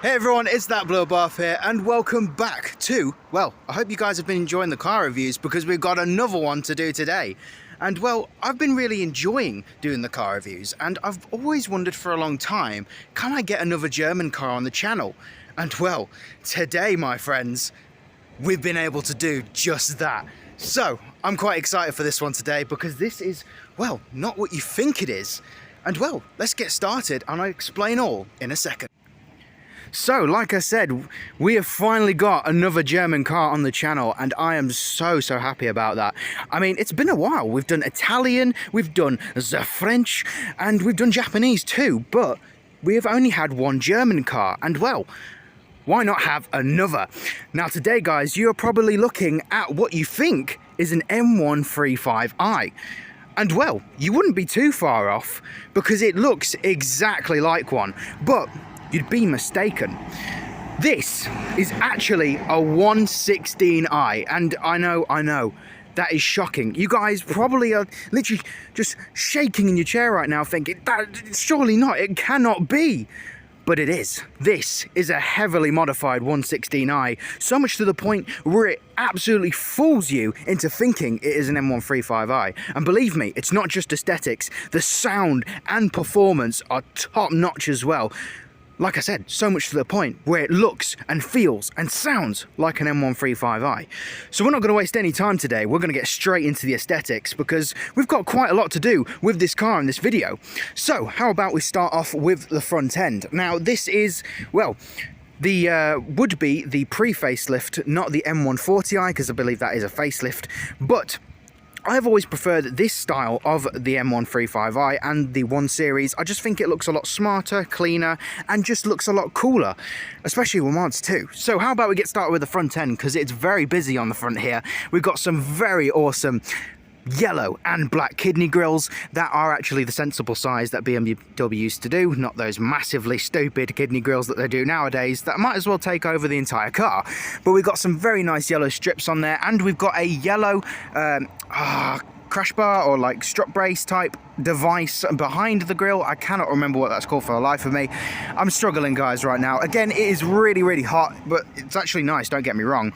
Hey everyone, it's that Blue Buff here and welcome back to, well, I hope you guys have been enjoying the car reviews because we've got another one to do today. And well, I've been really enjoying doing the car reviews and I've always wondered for a long time, can I get another German car on the channel? And well, today my friends, we've been able to do just that. So, I'm quite excited for this one today because this is, well, not what you think it is. And well, let's get started and I'll explain all in a second. So, like I said, we have finally got another German car on the channel and I am so happy about that. I mean, it's been a while. We've done Italian, we've done the French, and we've done Japanese too, but we have only had one German car, and well, why not have another? Now today, guys, you're probably looking at what you think is an M135i. And well, you wouldn't be too far off because it looks exactly like one, but you'd be mistaken. This is actually a 116i, and I know, that is shocking. You guys probably are literally just shaking in your chair right now thinking, that surely not, it cannot be. But it is. This is a heavily modified 116i, so much to the point where it absolutely fools you into thinking it is an M135i. And believe me, it's not just aesthetics, the sound and performance are top notch as well. Like I said, so much to the point where it looks and feels and sounds like an M135i. So we're not going to waste any time today, we're going to get straight into the aesthetics because we've got quite a lot to do with this car in this video. So how about we start off with the front end. Now this is, well, the would be the pre-facelift, not the M140i, because I believe that is a facelift, but I've always preferred this style of the M135i and the 1 Series. I just think it looks a lot smarter, cleaner, and just looks a lot cooler, especially with mods too. So how about we get started with the front end, because it's very busy on the front here. We've got some very awesome yellow and black kidney grills that are actually the sensible size that BMW used to do, not those massively stupid kidney grills that they do nowadays that might as well take over the entire car. But we've got some very nice yellow strips on there, and we've got a yellow crash bar or like strut brace type device behind the grill. I cannot remember what that's called for the life of me. I'm struggling, guys, right now. Again, it is really hot, but it's actually nice, don't get me wrong.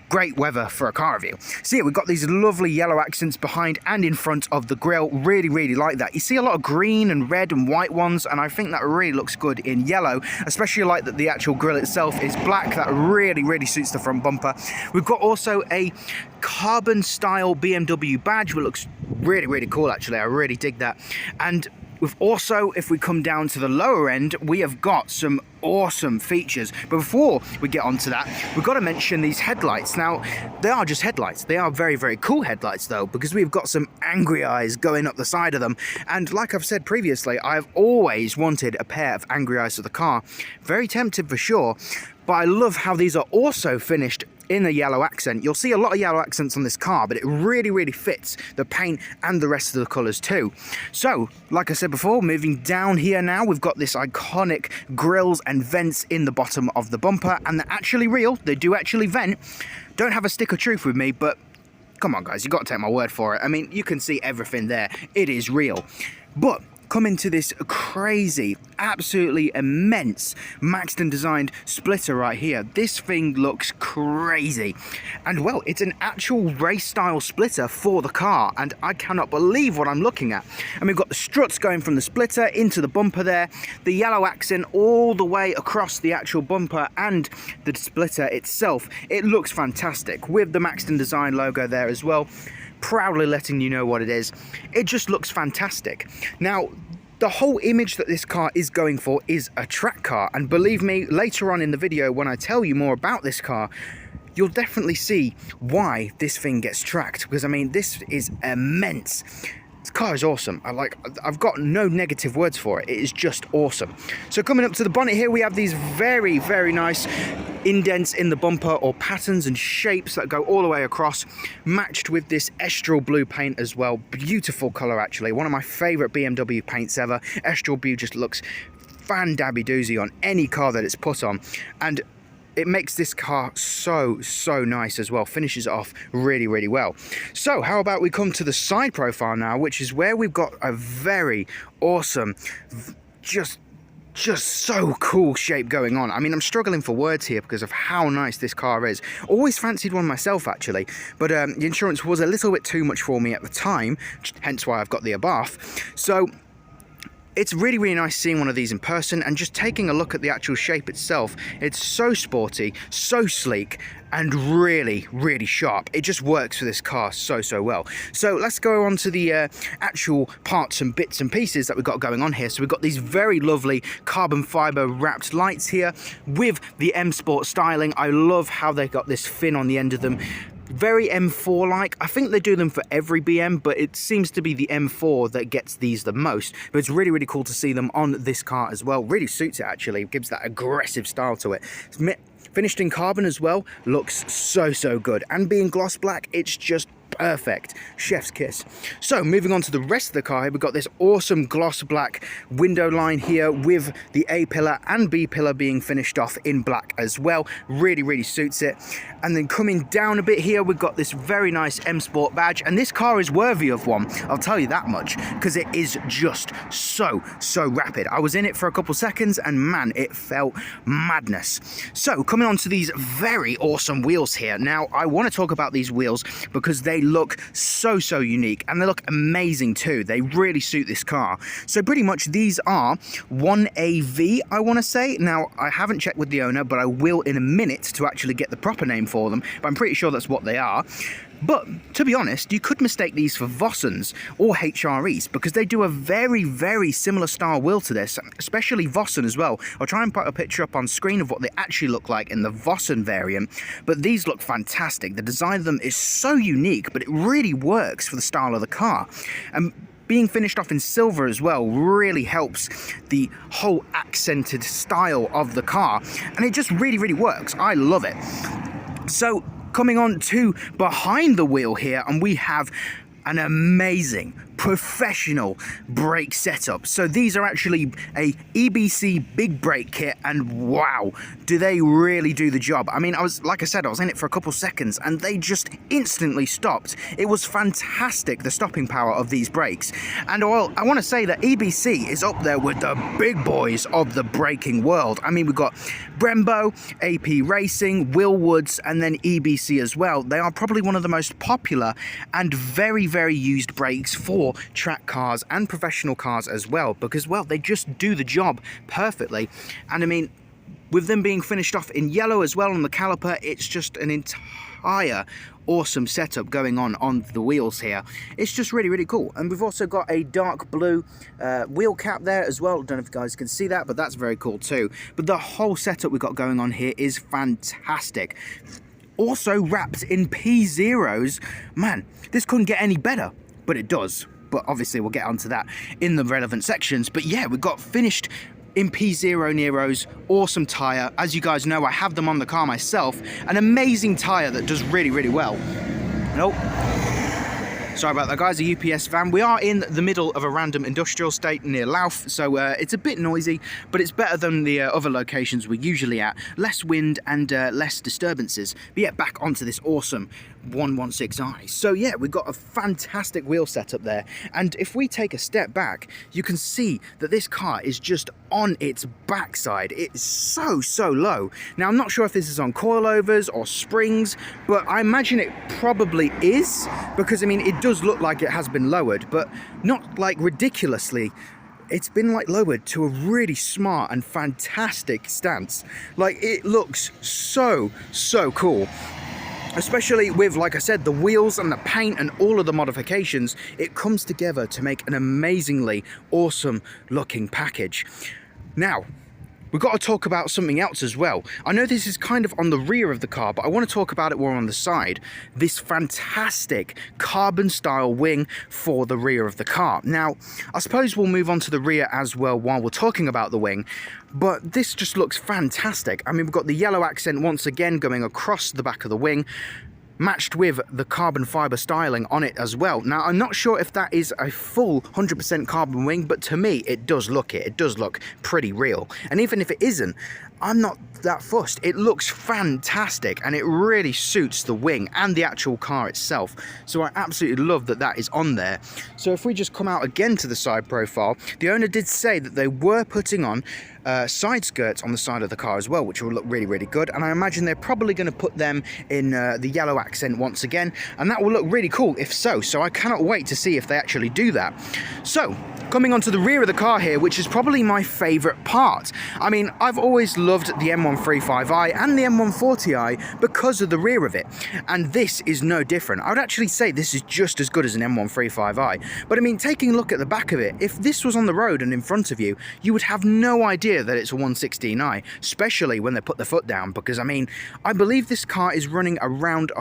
Great weather for a car review. So yeah, we've got these lovely yellow accents behind and in front of the grille. Really like that. You see a lot of green and red and white ones, and I think that really looks good in yellow, especially like that the actual grille itself is black. That really suits the front bumper. We've got also a carbon style BMW badge, which looks really cool actually. I really dig that. And we've also, if we come down to the lower end, we have got some awesome features. But before we get onto that, we've got to mention these headlights. Now, they are just headlights. They are very cool headlights though, because we've got some angry eyes going up the side of them. And like I've said previously, I've always wanted a pair of angry eyes for the car. Very tempted for sure, but I love how these are also finished in a yellow accent. You'll see a lot of yellow accents on this car, but it really fits the paint and the rest of the colours too. So, like I said before, moving down here now, we've got this iconic grills and vents in the bottom of the bumper, and they're actually real. They do actually vent. Don't have a stick of truth with me, but come on guys, you got to take my word for it. I mean, you can see everything there. It is real. But come into this crazy, absolutely immense Maxton designed splitter right here. This thing looks crazy. And well, it's an actual race style splitter for the car, and I cannot believe what I'm looking at. And we've got the struts going from the splitter into the bumper there, the yellow accent all the way across the actual bumper and the splitter itself. It looks fantastic with the Maxton design logo there as well, proudly letting you know what it is. It just looks fantastic. Now, the whole image that this car is going for is a track car, and believe me, later on in the video when I tell you more about this car, you'll definitely see why this thing gets tracked, because I mean, this is immense. This car is awesome. I've got no negative words for it. It is just awesome. So coming up to the bonnet here, we have these very nice indents in the bumper, or patterns and shapes that go all the way across, matched with this Estral blue paint as well. Beautiful colour actually. One of my favourite BMW paints ever. Estral blue just looks fan-dabby doozy on any car that it's put on. And it makes this car so nice as well. Finishes it off really well. So how about we come to the side profile now, which is where we've got a very awesome, just just so cool shape going on. I mean, I'm struggling for words here because of how nice this car is. Always fancied one myself, actually, but the insurance was a little bit too much for me at the time, hence why I've got the Abarth. So it's really, really nice seeing one of these in person and just taking a look at the actual shape itself. It's so sporty, so sleek, and really, really sharp. It just works for this car so, so well. So let's go on to the actual parts and bits and pieces that we've got going on here. So we've got these very lovely carbon fiber wrapped lights here with the M Sport styling. I love how they got this fin on the end of them. Very M4 like. I think they do them for every BM, but it seems to be the M4 that gets these the most. But it's really, really cool to see them on this car as well. Really suits it, actually. It gives that aggressive style to it. Finished in carbon as well, looks so, so good. And being gloss black, it's just perfect. Chef's kiss. So moving on to the rest of the car here, we've got this awesome gloss black window line here with the A pillar and B pillar being finished off in black as well. Really, really suits it. And then coming down a bit here, we've got this very nice M Sport badge, and this car is worthy of one, I'll tell you that much, because it is just so, so rapid. I was in it for a couple seconds and man, it felt madness. So coming on to these very awesome wheels here. Now I want to talk about these wheels because they look so, so unique, and they look amazing too. They really suit this car. So pretty much these are 1AV, I want to say. Now I haven't checked with the owner, but I will in a minute to actually get the proper name for them, but I'm pretty sure that's what they are. But to be honest, you could mistake these for Vossens or HREs because they do a very, very similar style wheel to this, especially Vossen as well. I'll try and put a picture up on screen of what they actually look like in the Vossen variant, but these look fantastic. The design of them is so unique, but it really works for the style of the car. And being finished off in silver as well really helps the whole accented style of the car, and it just really, really works. I love it. So coming on to behind the wheel here, and we have an amazing professional brake setup. So these are actually a EBC big brake kit, and wow, do they really do the job. I mean, like I said, I was in it for a couple seconds and they just instantly stopped. It was fantastic, the stopping power of these brakes. And well, I want to say that EBC is up there with the big boys of the braking world. I mean, we've got Brembo, AP Racing, Willwoods, and then EBC as well. They are probably one of the most popular and very, very used brakes for track cars and professional cars as well, because well, they just do the job perfectly. And I mean, with them being finished off in yellow as well on the caliper, it's just an entire awesome setup going on the wheels here. It's just really, really cool. And we've also got a dark blue wheel cap there as well. Don't know if you guys can see that, but that's very cool too. But the whole setup we've got going on here is fantastic. Also wrapped in P0s. Man, this couldn't get any better, but it does. But obviously we'll get onto that in the relevant sections. But yeah, we've got finished in P0 Neros, awesome tyre. As you guys know, I have them on the car myself. An amazing tyre that does really, really well. Nope. Sorry about that, guys, a UPS van. We are in the middle of a random industrial estate near Louth, so it's a bit noisy, but it's better than the other locations we're usually at. Less wind and less disturbances. But yeah, back onto this awesome 116i. So yeah, we've got a fantastic wheel setup there, and if we take a step back, you can see that this car is just on its backside. It's so, so low. Now, I'm not sure if this is on coilovers or springs, but I imagine it probably is, because I mean, it does look like it has been lowered, but not like ridiculously. It's been like lowered to a really smart and fantastic stance. Like, it looks so, so cool. Especially with, like I said, the wheels and the paint and all of the modifications, it comes together to make an amazingly awesome looking package. Now, we've got to talk about something else as well. I know this is kind of on the rear of the car, but I want to talk about it more on the side. This fantastic carbon style wing for the rear of the car. Now, I suppose we'll move on to the rear as well while we're talking about the wing, but this just looks fantastic. I mean, we've got the yellow accent once again going across the back of the wing, matched with the carbon fiber styling on it as well. Now, I'm not sure if that is a full 100% carbon wing, but to me, it does look it. It does look pretty real. And even if it isn't, I'm not that fussed. It looks fantastic and it really suits the wing and the actual car itself. So I absolutely love that that is on there. So if we just come out again to the side profile, the owner did say that they were putting on side skirts on the side of the car as well, which will look really, really good. And I imagine they're probably going to put them in the yellow accent once again, and that will look really cool if so. So I cannot wait to see if they actually do that. So coming onto the rear of the car here, which is probably my favourite part. I mean, I've always loved the m135i and the m140i because of the rear of it, and this is no different. I would actually say this is just as good as an m135i. But I mean, taking a look at the back of it, if this was on the road and in front of you, you would have no idea that it's a 116i, especially when they put the foot down, because I mean, I believe this car is running around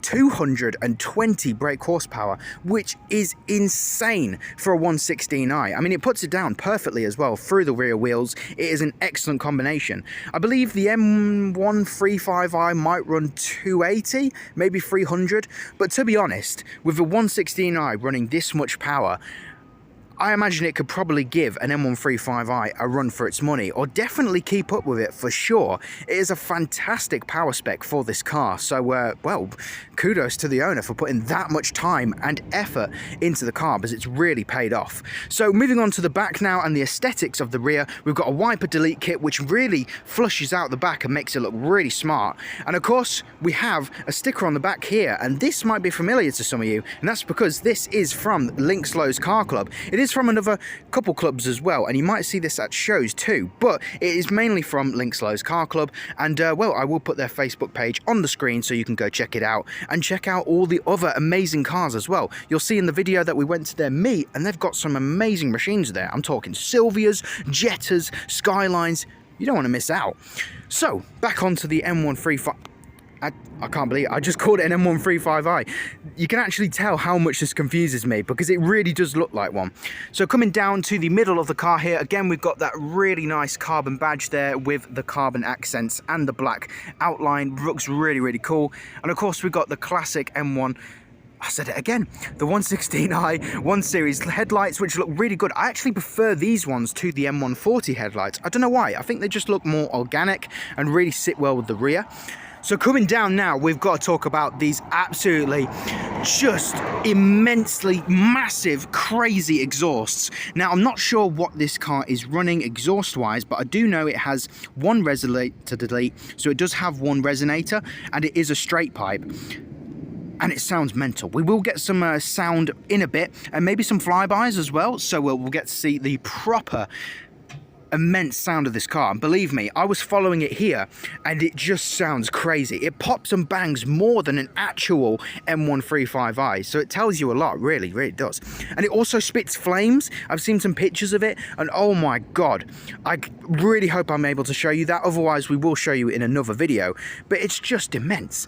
220 brake horsepower, which is insane for a 116i. I mean, it puts it down perfectly as well through the rear wheels. It is an excellent combination. I believe the m135i might run 280, maybe 300, but to be honest, with the 116i running this much power, I imagine it could probably give an m135i a run for its money, or definitely keep up with it for sure. It is a fantastic power spec for this car, so well, kudos to the owner for putting that much time and effort into the car, because it's really paid off. So moving on to the back now and the aesthetics of the rear, we've got a wiper delete kit which really flushes out the back and makes it look really smart. And of course we have a sticker on the back here, and this might be familiar to some of you, and that's because this is from Linkslow's Car Club. It is from another couple clubs as well, and you might see this at shows too, but it is mainly from Linkslow's Car Club. And well, I will put their Facebook page on the screen so you can go check it out and check out all the other amazing cars as well. You'll see in the video that we went to their meet, and they've got some amazing machines there. I'm talking Silvias, Jettas, Skylines. You don't want to miss out. So back onto the m135. I can't believe it. I just called it an m135i. You can actually tell how much this confuses me, because it really does look like one. So coming down to the middle of the car here, again, we've got that really nice carbon badge there with the carbon accents and the black outline. Looks really, really cool. And of course, we've got the classic M1. I said it again, the 116i 1 Series headlights, which look really good. I actually prefer these ones to the M140 headlights. I don't know why. I think they just look more organic and really sit well with the rear. So coming down now, we've got to talk about these absolutely just immensely massive, crazy exhausts. Now, I'm not sure what this car is running exhaust-wise, but I do know it has one resonator to delete, so it does have one resonator, and it is a straight pipe. And it sounds mental. We will get some sound in a bit, and maybe some flybys as well, so we'll get to see the proper immense sound of this car. And believe me, I was following it here, and it just sounds crazy. It pops and bangs more than an actual m135i, so it tells you a lot. Really, really does. And it also spits flames. I've seen some pictures of it, and oh my god, I really hope I'm able to show you that. Otherwise, we will show you in another video, but it's just immense.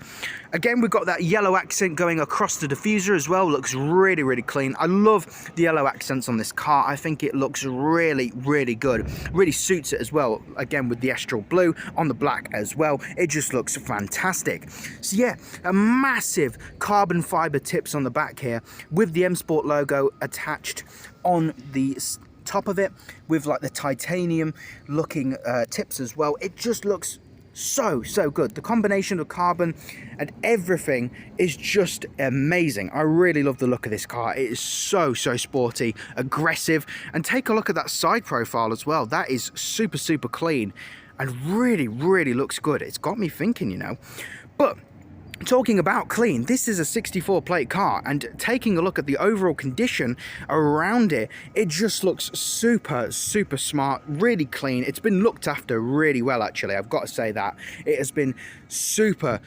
Again, we've got that yellow accent going across the diffuser as well. Looks really, really clean. I love the yellow accents on this car. I think it looks really, really good. Really suits it as well, again with the Astral Blue on the black as well. It just looks fantastic. So yeah, a massive carbon fiber tips on the back here with the M Sport logo attached on the top of it, with like the titanium looking tips as well. It just looks so good. The combination of carbon and everything is just amazing. I really love the look of this car. It is so sporty, aggressive, and take a look at that side profile as well. That is super clean and really looks good. It's got me thinking, you know. But talking about clean, this is a 64 plate car, and taking a look at the overall condition around it, it just looks super smart, really clean. It's been looked after really well, actually. I've got to say that it has been super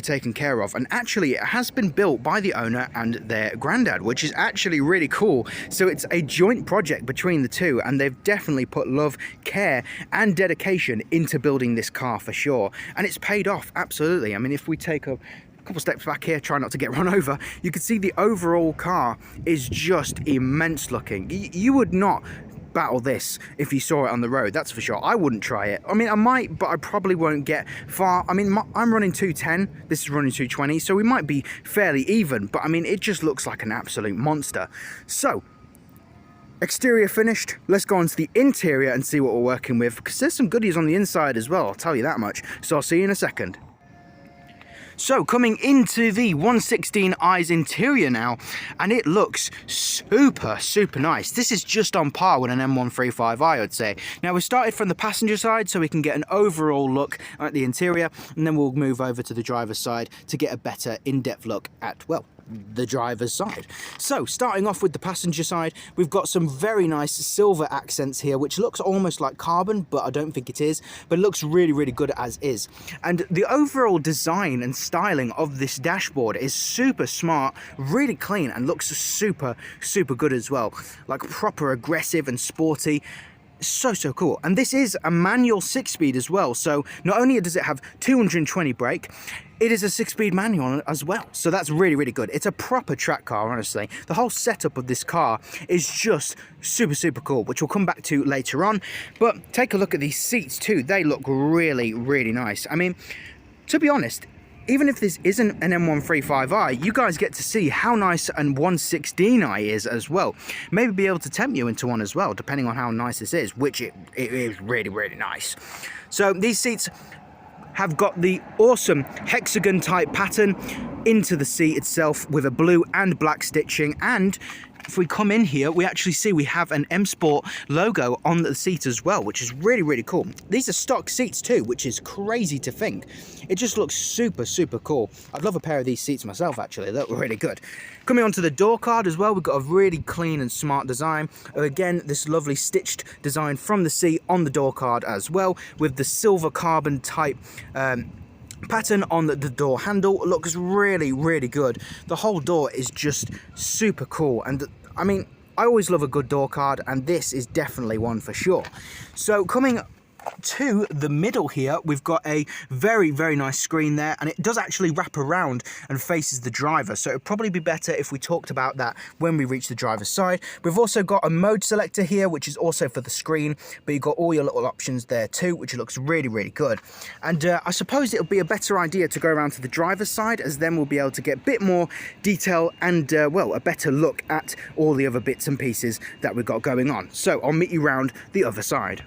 taken care of, and actually it has been built by the owner and their granddad, which is actually really cool. So it's a joint project between the two, and they've definitely put love, care and dedication into building this car for sure, and it's paid off absolutely. I mean, if we take a couple steps back here, try not to get run over, you can see the overall car is just immense looking. You would not battle this if you saw it on the road, that's for sure. I wouldn't try it. I mean, I might, but I probably won't get far. I mean, I'm running 210, this is running 220, so we might be fairly even, but I mean, it just looks like an absolute monster. So Exterior finished. Let's go on to the interior and see what we're working with, because there's some goodies on the inside as well, I'll tell you that much. So I'll see you in a second. So coming into the 116i's interior now, and it looks super nice. This is just on par with an m135i, I'd say. Now we started from the passenger side so we can get an overall look at the interior, and then we'll move over to the driver's side to get a better in-depth look at, well, the driver's side. So starting off with the passenger side, we've got some very nice silver accents here, which looks almost like carbon, but I don't think it is, but it looks really good as is. And the overall design and styling of this dashboard is super smart, really clean, and looks super good as well, like proper aggressive and sporty. So cool. And this is a manual 6-speed as well, so not only does it have 220 brake, it is a 6-speed manual as well, so that's really good. It's a proper track car, honestly. The whole setup of this car is just super cool, which we'll come back to later on. But take a look at these seats too. They look really nice. I mean, to be honest, even if this isn't an m135i, you guys get to see how nice an 116i is as well. Maybe be able to tempt you into one as well, depending on how nice this is, which it is really nice. So these seats have got the awesome hexagon type pattern into the seat itself with a blue and black stitching, and if we come in here, we actually see we have an M Sport logo on the seat as well, which is really cool. These are stock seats too, which is crazy to think. It just looks super cool. I'd love a pair of these seats myself, actually. They look really good. Coming onto the door card as well, we've got a really clean and smart design. Again, this lovely stitched design from the seat on the door card as well, with the silver carbon type pattern on the door handle. Looks really good. The whole door is just super cool, and I mean, I always love a good door card, and this is definitely one for sure. So coming to the middle here, we've got a very nice screen there, and it does actually wrap around and faces the driver, so it'd probably be better if we talked about that when we reach the driver's side. We've also got a mode selector here, which is also for the screen, but you've got all your little options there too, which looks really good. And I suppose it'll be a better idea to go around to the driver's side, as then we'll be able to get a bit more detail and well, a better look at all the other bits and pieces that we've got going on. So I'll meet you round the other side.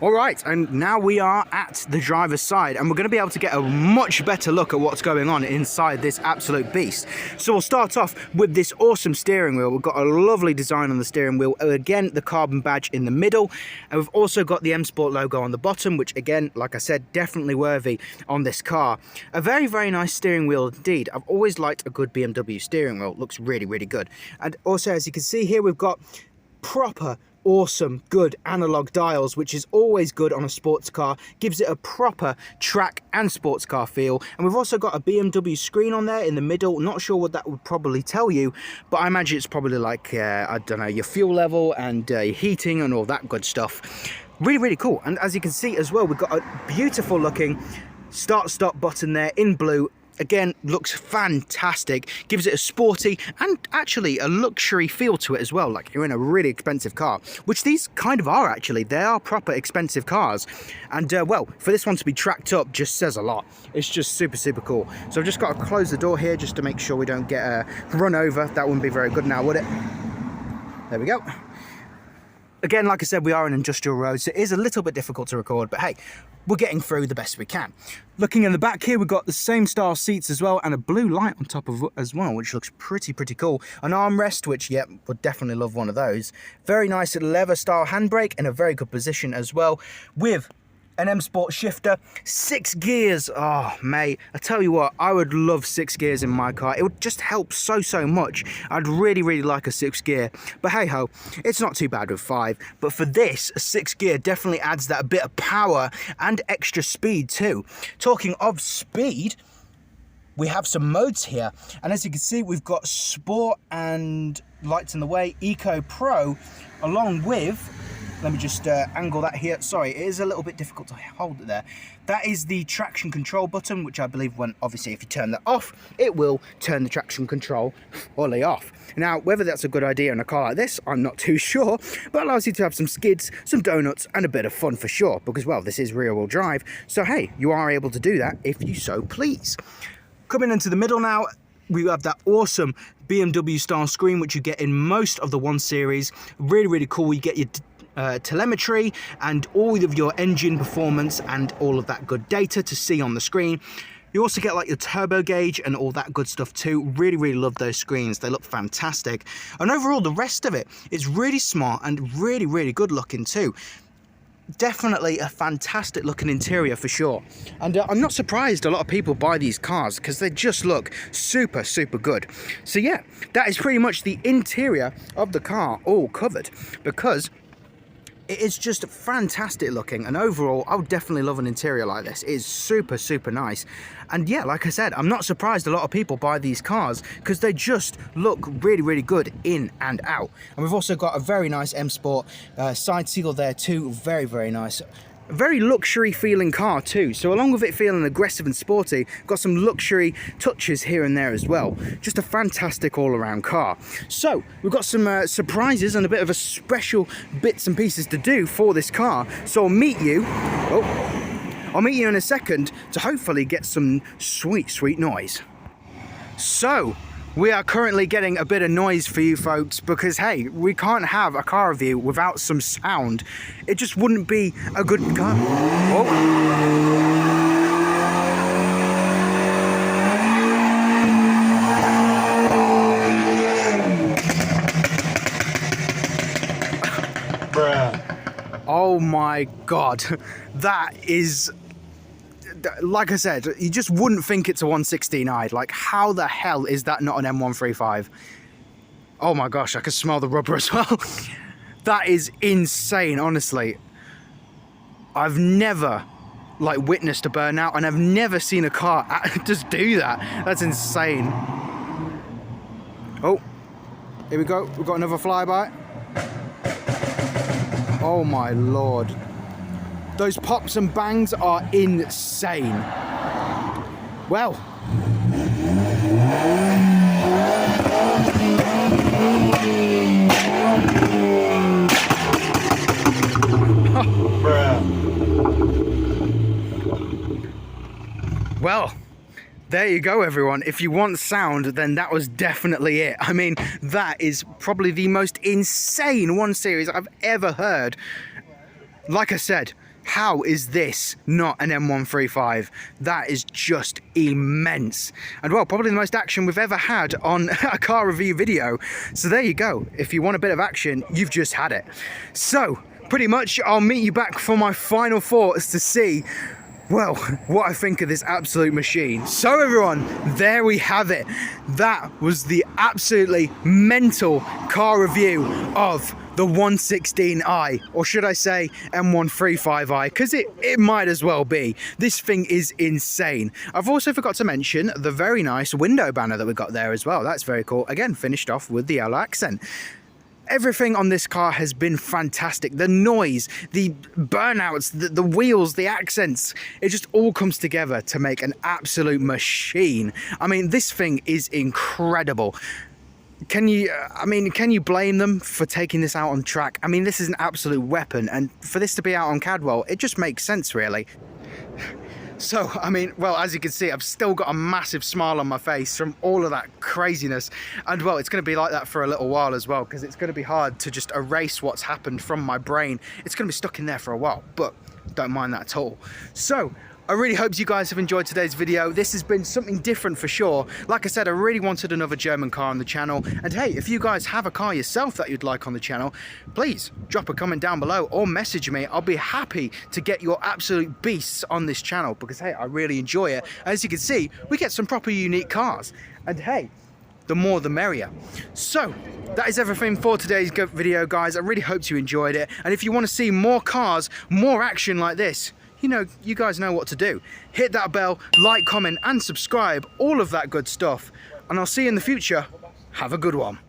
Alright, and now we are at the driver's side, and we're going to be able to get a much better look at what's going on inside this absolute beast. So we'll start off with this awesome steering wheel. We've got a lovely design on the steering wheel. Again, the carbon badge in the middle, and we've also got the M Sport logo on the bottom, which again, like I said, definitely worthy on this car. A very nice steering wheel indeed. I've always liked a good BMW steering wheel. It looks really good. And also, as you can see here, we've got proper awesome good analog dials, which is always good on a sports car, gives it a proper track and sports car feel. And we've also got a BMW screen on there in the middle. Not sure what that would probably tell you, but I imagine it's probably like I don't know, your fuel level and your heating and all that good stuff. Really cool. And as you can see as well, we've got a beautiful looking start stop button there in blue. Again, looks fantastic, gives it a sporty and actually a luxury feel to it as well, like you're in a really expensive car, which these kind of are actually. They are proper expensive cars, and well, for this one to be tracked up just says a lot. It's just super cool. So I've just got to close the door here just to make sure we don't get run over. That wouldn't be very good now, would it? There we go. Again, like I said, we are on industrial roads, so it is a little bit difficult to record, but hey, we're getting through the best we can. Looking in the back here, we've got the same style seats as well, and a blue light on top of it as well, which looks pretty cool. An armrest, which, yep, would definitely love one of those. Very nice leather style handbrake, and a very good position as well, with an M Sport shifter, 6 gears. Oh mate, I tell you what, I would love 6 gears in my car. It would just help so much. I'd really like a 6 gear, but hey ho, it's not too bad with 5. But for this, a 6 gear definitely adds that bit of power and extra speed too. Talking of speed, we have some modes here, and as you can see, we've got Sport and Lights in the Way, Eco Pro, along with, let me just angle that here. Sorry, it is a little bit difficult to hold it there. That is the traction control button, which I believe when, obviously, if you turn that off, it will turn the traction control fully off. Now, whether that's a good idea in a car like this, I'm not too sure, but it allows you to have some skids, some donuts, and a bit of fun for sure, because, well, this is rear-wheel drive, so hey, you are able to do that if you so please. Coming into the middle now, we have that awesome BMW style screen, which you get in most of the 1 Series. Really cool. You get your telemetry and all of your engine performance and all of that good data to see on the screen. You also get like your turbo gauge and all that good stuff too. Really love those screens. They look fantastic. And overall, the rest of it is really smart and really good looking too. Definitely a fantastic looking interior for sure. And I'm not surprised a lot of people buy these cars because they just look super good. So yeah, that is pretty much the interior of the car all covered, because it is just fantastic looking, and overall I would definitely love an interior like this. It is super nice. And yeah, like I said, I'm not surprised a lot of people buy these cars because they just look really good in and out. And we've also got a very nice M Sport side seal there too. Very nice. Very luxury feeling car too, so along with it feeling aggressive and sporty, got some luxury touches here and there as well. Just a fantastic all-around car. So we've got some surprises and a bit of a special bits and pieces to do for this car, so I'll meet you in a second to hopefully get some sweet noise. So we are currently getting a bit of noise for you folks because, hey, we can't have a car review without some sound. It just wouldn't be a good car. Bruh. Oh my God. That is... Like I said, you just wouldn't think it's a 116i. Like, how the hell is that not an M135? Oh my gosh, I can smell the rubber as well. That is insane, honestly. I've never like witnessed a burnout, and I've never seen a car just do that. That's insane. Oh, here we go. We've got another flyby. Oh my Lord. Those pops and bangs are insane. Well. Well, there you go, everyone. If you want sound, then that was definitely it. I mean, that is probably the most insane 1 Series I've ever heard. Like I said, how is this not an M135? That is just immense. And well, probably the most action we've ever had on a car review video. So there you go. If you want a bit of action, you've just had it. So pretty much I'll meet you back for my final thoughts to see, well, what I think of this absolute machine. So everyone, there we have it. That was the absolutely mental car review of the 116i, or should I say M135i, because it might as well be. This thing is insane. I've also forgot to mention the very nice window banner that we got there as well. That's very cool. Again, finished off with the yellow accent. Everything on this car has been fantastic. The noise, the burnouts, the wheels, the accents, it just all comes together to make an absolute machine. I mean, this thing is incredible. Can you blame them for taking this out on track? I mean, this is an absolute weapon, and for this to be out on Cadwell, it just makes sense, really. So, I mean, well, as you can see, I've still got a massive smile on my face from all of that craziness. And, well, it's going to be like that for a little while as well, because it's going to be hard to just erase what's happened from my brain. It's going to be stuck in there for a while, but don't mind that at all. So, I really hope you guys have enjoyed today's video. This has been something different for sure. Like I said, I really wanted another German car on the channel. And hey, if you guys have a car yourself that you'd like on the channel, please drop a comment down below or message me. I'll be happy to get your absolute beasts on this channel because, hey, I really enjoy it. As you can see, we get some proper unique cars. And hey, the more the merrier. So that is everything for today's video, guys. I really hope you enjoyed it. And if you want to see more cars, more action like this, you guys know what to do. Hit that bell, like, comment, and subscribe, all of that good stuff. And I'll see you in the future. Have a good one.